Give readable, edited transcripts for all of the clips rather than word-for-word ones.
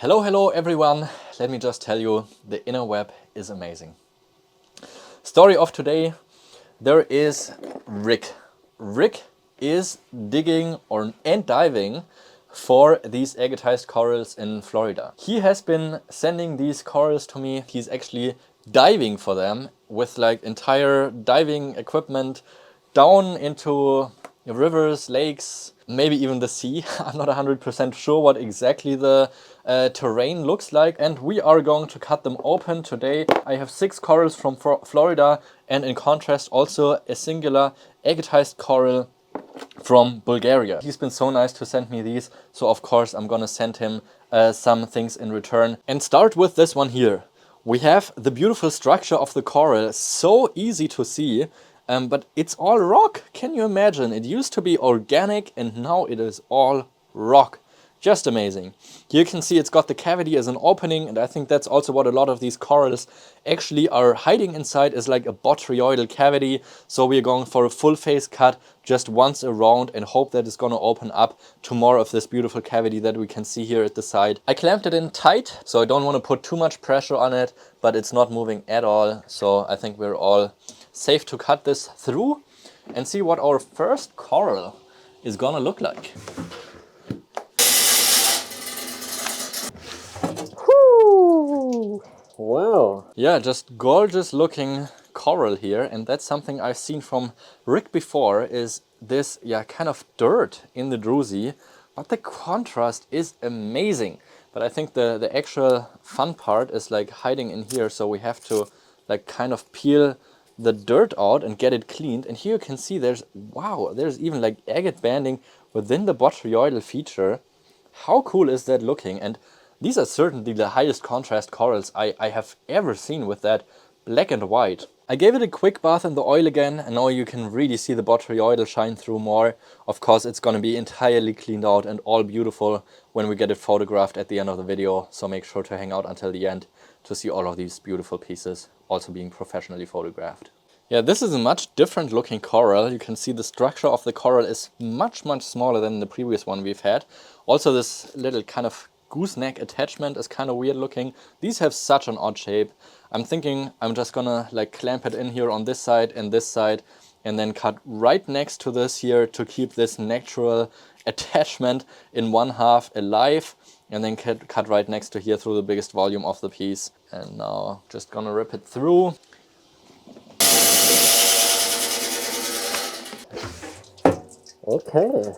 Hello everyone. Let me just tell you, the inner web is amazing. Story of today, there is Rick. Rick is digging and diving for these agatized corals in Florida. He has been sending these corals to me. He's actually diving for them with like entire diving equipment down into rivers, lakes, maybe even the sea. I'm not 100% sure what exactly the terrain looks like, and we are going to cut them open today. I have 6 corals from Florida, and in contrast also a singular agatized coral from Bulgaria. He's been so nice to send me these, so of course I'm gonna send him some things in return. And start with this one here. We have the beautiful structure of the coral, so easy to see, but it's all rock. Can you imagine? It used to be organic and now it is all rock. Just amazing. Here you can see it's got the cavity as an opening, and I think that's also what a lot of these corals actually are hiding inside, is like a botryoidal cavity. So we're going for a full face cut just once around and hope that it's going to open up to more of this beautiful cavity that we can see here at the side. I clamped it in tight, so I don't want to put too much pressure on it, but it's not moving at all. So I think we're all safe to cut this through and see what our first coral is going to look like. Wow. Yeah, just gorgeous looking coral here, and that's something I've seen from Rick before, is this kind of dirt in the druzy, but the contrast is amazing. But I think the actual fun part is like hiding in here, so we have to like kind of peel the dirt out and get it cleaned. And here you can see there's even like agate banding within the botryoidal feature. How cool is that looking? And these are certainly the highest contrast corals I have ever seen with that black and white. I gave it a quick bath in the oil again, and now you can really see the botryoidal shine through more. Of course, it's going to be entirely cleaned out and all beautiful when we get it photographed at the end of the video. So make sure to hang out until the end to see all of these beautiful pieces also being professionally photographed. Yeah, this is a much different looking coral. You can see the structure of the coral is much smaller than the previous one we've had. Also, this little kind of gooseneck attachment is kind of weird looking. These have such an odd shape. I'm thinking I'm just gonna like clamp it in here on this side and this side, and then cut right next to this here to keep this natural attachment in one half alive, and then cut right next to here through the biggest volume of the piece. And now just gonna rip it through. Okay.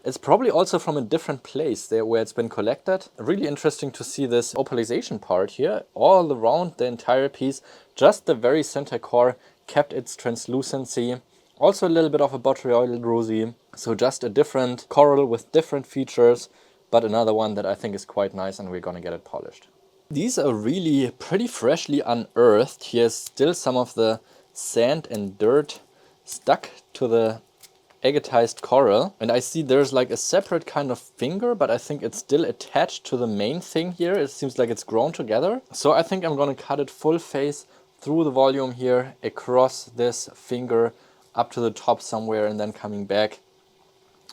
It's probably also from a different place there where it's been collected. Really interesting to see this opalization part here all around the entire piece. Just the very center core kept its translucency. Also a little bit of a botryoidal druzy. So just a different coral with different features, but another one that I think is quite nice, and we're gonna get it polished. These are really pretty freshly unearthed. Here's still some of the sand and dirt stuck to the agatized coral, and I see there's like a separate kind of finger, but I think it's still attached to the main thing here. It seems like it's grown together. So I think I'm gonna cut it full face through the volume here, across this finger up to the top somewhere, and then coming back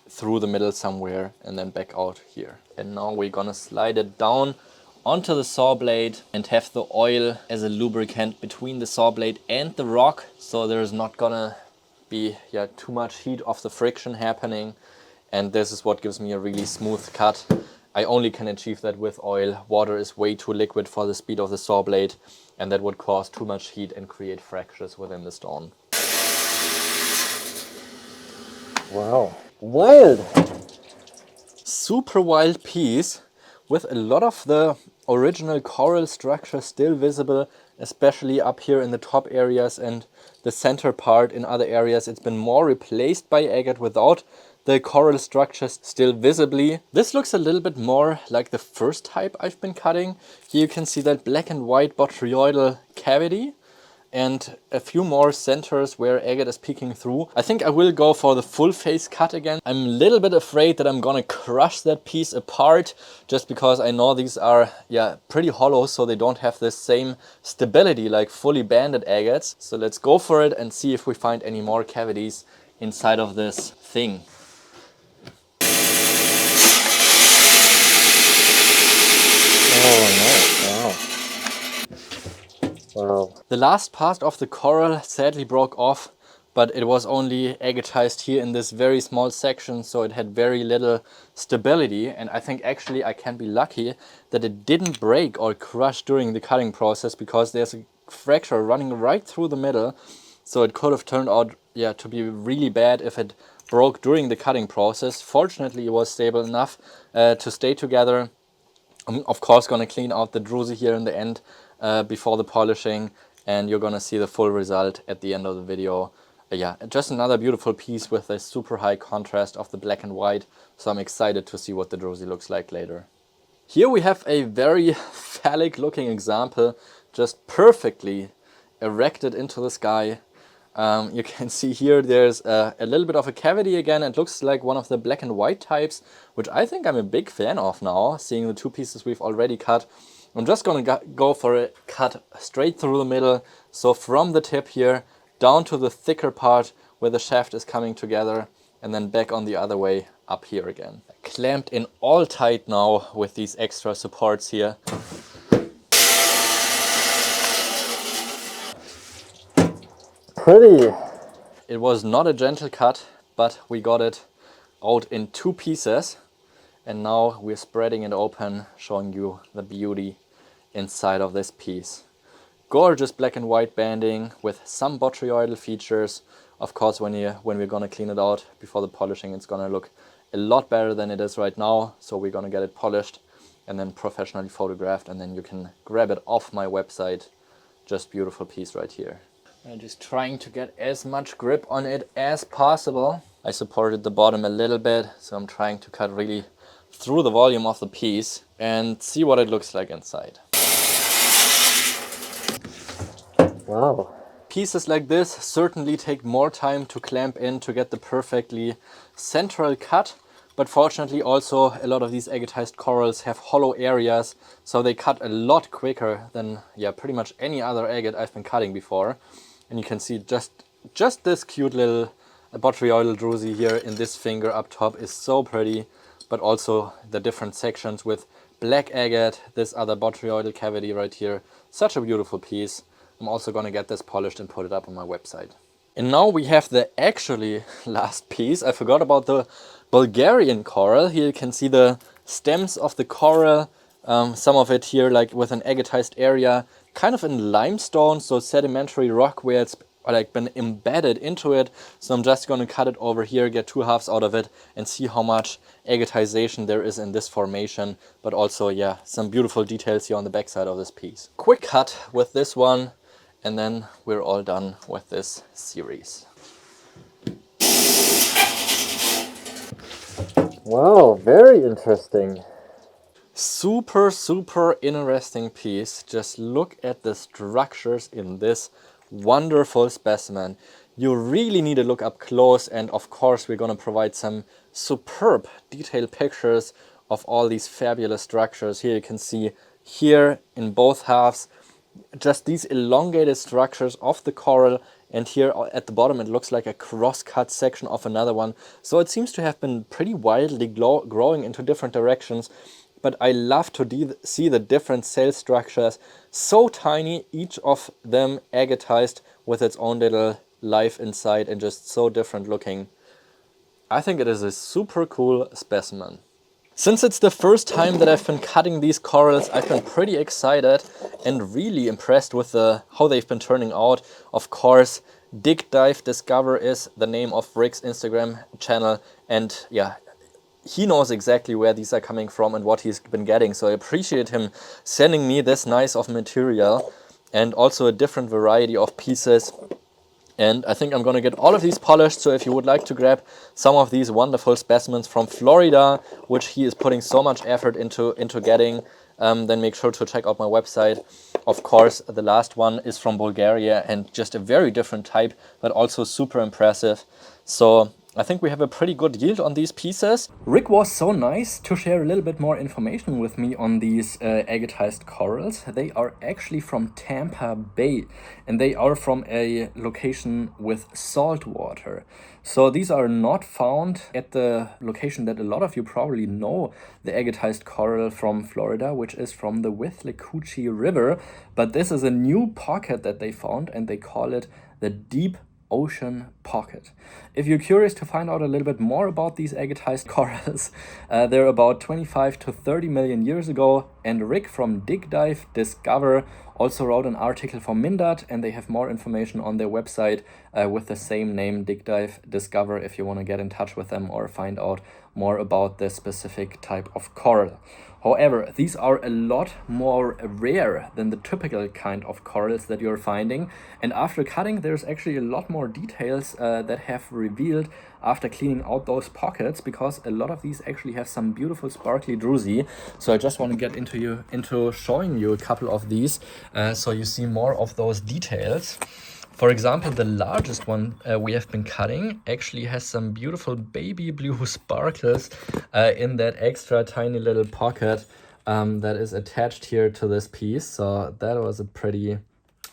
through the middle somewhere and then back out here. And now we're gonna slide it down onto the saw blade and have the oil as a lubricant between the saw blade and the rock, so there's not gonna be too much heat of the friction happening, and this is what gives me a really smooth cut. I only can achieve that with oil. Water is way too liquid for the speed of the saw blade, and that would cause too much heat and create fractures within the stone. Wow, wild! Super wild piece with a lot of the original coral structure still visible, especially up here in the top areas and the center part. In other areas it's been more replaced by agate without the coral structures still visibly. This looks a little bit more like the first type I've been cutting. Here you can see that black and white botryoidal cavity and a few more centers where agate is peeking through. I think I will go for the full face cut again. I'm a little bit afraid that I'm gonna crush that piece apart, just because I know these are pretty hollow, so they don't have the same stability like fully banded agates. So let's go for it and see if we find any more cavities inside of this thing. The last part of the coral sadly broke off, but it was only agatized here in this very small section, so it had very little stability. And I think actually I can be lucky that it didn't break or crush during the cutting process, because there's a fracture running right through the middle. So it could have turned out, yeah, to be really bad if it broke during the cutting process. Fortunately, it was stable enough to stay together. I'm of course going to clean out the druzy here in the end before the polishing, and you're going to see the full result at the end of the video. Yeah, just another beautiful piece with a super high contrast of the black and white, so I'm excited to see what the druzy looks like later. Here we have a very phallic looking example, just perfectly erected into the sky. You can see here there's a little bit of a cavity again. It looks like one of the black and white types, which I think I'm a big fan of now, seeing the two pieces we've already cut. I'm just going to go for a cut straight through the middle, so from the tip here down to the thicker part where the shaft is coming together, and then back on the other way up here again. Clamped in all tight now with these extra supports here. Pretty. It was not a gentle cut, but we got it out in two pieces, and now we're spreading it open, showing you the beauty inside of this piece. Gorgeous black and white banding with some botryoidal features. Of course, when we're gonna clean it out before the polishing, it's gonna look a lot better than it is right now. So we're gonna get it polished and then professionally photographed, and then you can grab it off my website. Just beautiful piece right here. I'm just trying to get as much grip on it as possible. I supported the bottom a little bit, so I'm trying to cut really through the volume of the piece and see what it looks like inside. Wow. Pieces like this certainly take more time to clamp in to get the perfectly central cut, but fortunately also a lot of these agatized corals have hollow areas, so they cut a lot quicker than, yeah, pretty much any other agate I've been cutting before. And you can see just this cute little botryoidal druzy here in this finger up top is so pretty, but also the different sections with black agate, this other botryoidal cavity right here. Such a beautiful piece. I'm also going to get this polished and put it up on my website. And now we have the actually last piece. I forgot about the Bulgarian coral. Here you can see the stems of the coral, some of it here like with an agatized area, kind of in limestone, so sedimentary rock where it's like been embedded into it. So I'm just going to cut it over here, get two halves out of it, and see how much agatization there is in this formation, but also, yeah, some beautiful details here on the backside of this piece. Quick cut with this one, and then we're all done with this series. Wow, very interesting. Super, super interesting piece. Just look at the structures in this wonderful specimen. You really need to look up close, and of course we're going to provide some superb detailed pictures of all these fabulous structures. Here you can see here in both halves just these elongated structures of the coral, and here at the bottom it looks like a cross-cut section of another one. So it seems to have been pretty wildly growing into different directions, but I love to see the different cell structures, so tiny, each of them agatized with its own little life inside and just so different looking. I think it is a super cool specimen. Since it's the first time that I've been cutting these corals, I've been pretty excited and really impressed with how they've been turning out. Of course, Dig Dive Discover is the name of Rick's Instagram channel, and yeah, he knows exactly where these are coming from and what he's been getting. So I appreciate him sending me this nice of material and also a different variety of pieces. And I think I'm going to get all of these polished, so if you would like to grab some of these wonderful specimens from Florida, which he is putting so much effort into getting, then make sure to check out my website. Of course, the last one is from Bulgaria and just a very different type, but also super impressive. So I think we have a pretty good yield on these pieces. Rick was so nice to share a little bit more information with me on these agatized corals. They are actually from Tampa Bay, and they are from a location with salt water. So these are not found at the location that a lot of you probably know, the agatized coral from Florida, which is from the Withlacoochee River. But this is a new pocket that they found, and they call it the Deep Ocean Pocket. If you're curious to find out a little bit more about these agatized corals, they're about 25 to 30 million years ago, and Rick from Dig Dive Discover also wrote an article for Mindart, and they have more information on their website with the same name, Dig Dive Discover, if you want to get in touch with them or find out more about the specific type of coral. However, these are a lot more rare than the typical kind of corals that you're finding, and after cutting there's actually a lot more details that have revealed after cleaning out those pockets, because a lot of these actually have some beautiful sparkly druzy. So I just want to get into showing you a couple of these so you see more of those details. For example, the largest one we have been cutting actually has some beautiful baby blue sparkles in that extra tiny little pocket that is attached here to this piece. So that was a pretty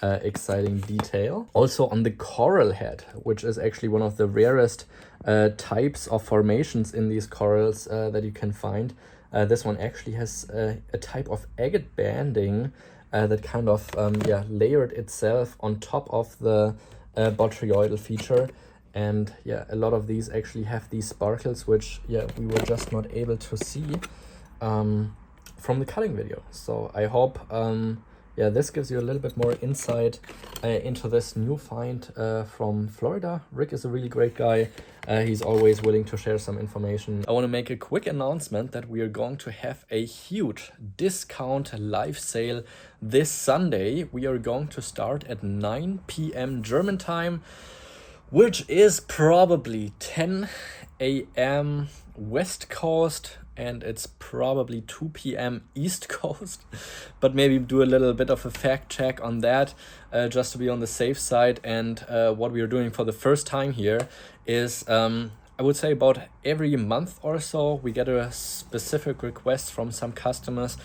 exciting detail. Also on the coral head, which is actually one of the rarest types of formations in these corals that you can find. This one actually has a type of agate banding that kind of layered itself on top of the botryoidal feature. And yeah, a lot of these actually have these sparkles, which we were just not able to see from the cutting video. So I hope this gives you a little bit more insight into this new find from Florida. Rick is a really great guy. He's always willing to share some information. I want to make a quick announcement that we are going to have a huge discount live sale this Sunday. We are going to start at 9 p.m. German time, which is probably 10 a.m. West Coast, and it's probably 2 p.m. East Coast, but maybe do a little bit of a fact check on that just to be on the safe side. And what we are doing for the first time here is I would say about every month or so we get a specific request from some customers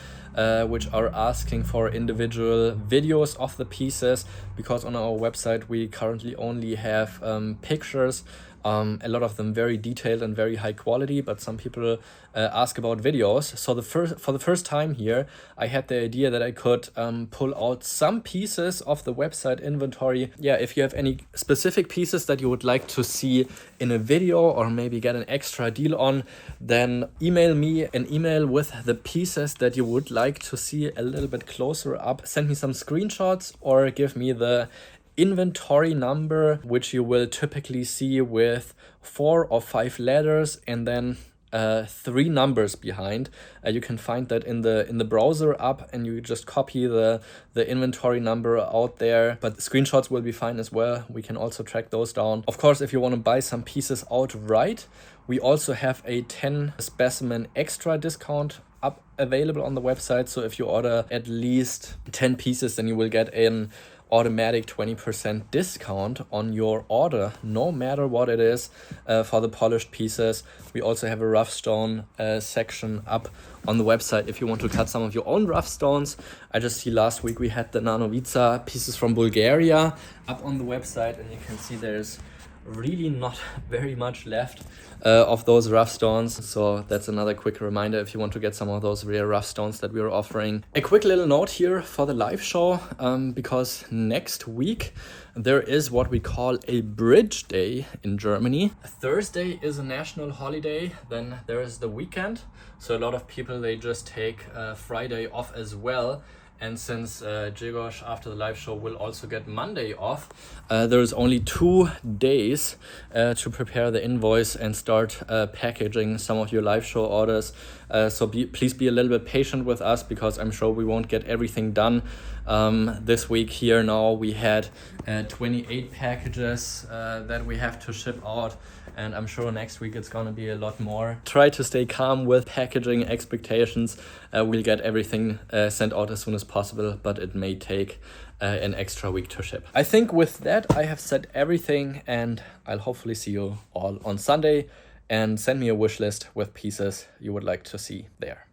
which are asking for individual videos of the pieces, because on our website we currently only have pictures. A lot of them very detailed and very high quality, but some people ask about videos. So for the first time here, I had the idea that I could pull out some pieces of the website inventory. Yeah, if you have any specific pieces that you would like to see in a video or maybe get an extra deal on, then email me an email with the pieces that you would like to see a little bit closer up. Send me some screenshots or give me the inventory number, which you will typically see with 4 or 5 letters and then 3 numbers behind. You can find that in the browser app, and you just copy the inventory number out there, but the screenshots will be fine as well. We can also track those down. Of course, if you want to buy some pieces outright, we also have a 10 specimen extra discount up available on the website. So if you order at least 10 pieces, then you will get an automatic 20% discount on your order, no matter what it is, for the polished pieces. We also have a rough stone section up on the website if you want to cut some of your own rough stones. I just see last week we had the Nanovica pieces from Bulgaria up on the website, and you can see there's really not very much left of those rough stones. So that's another quick reminder if you want to get some of those rare rough stones that we are offering. A quick little note here for the live show, because next week there is what we call a bridge day in Germany. Thursday is a national holiday, then there is the weekend. So a lot of people, they just take Friday off as well. And since Grzegorz after the live show will also get Monday off, there is only 2 days to prepare the invoice and start packaging some of your live show orders. So please be a little bit patient with us, because I'm sure we won't get everything done this week. Here now we had 28 packages that we have to ship out, and I'm sure next week it's gonna be a lot more. Try to stay calm with packaging expectations. We'll get everything sent out as soon as possible, but it may take an extra week to ship. I think with that I have said everything, and I'll hopefully see you all on Sunday, and send me a wish list with pieces you would like to see there.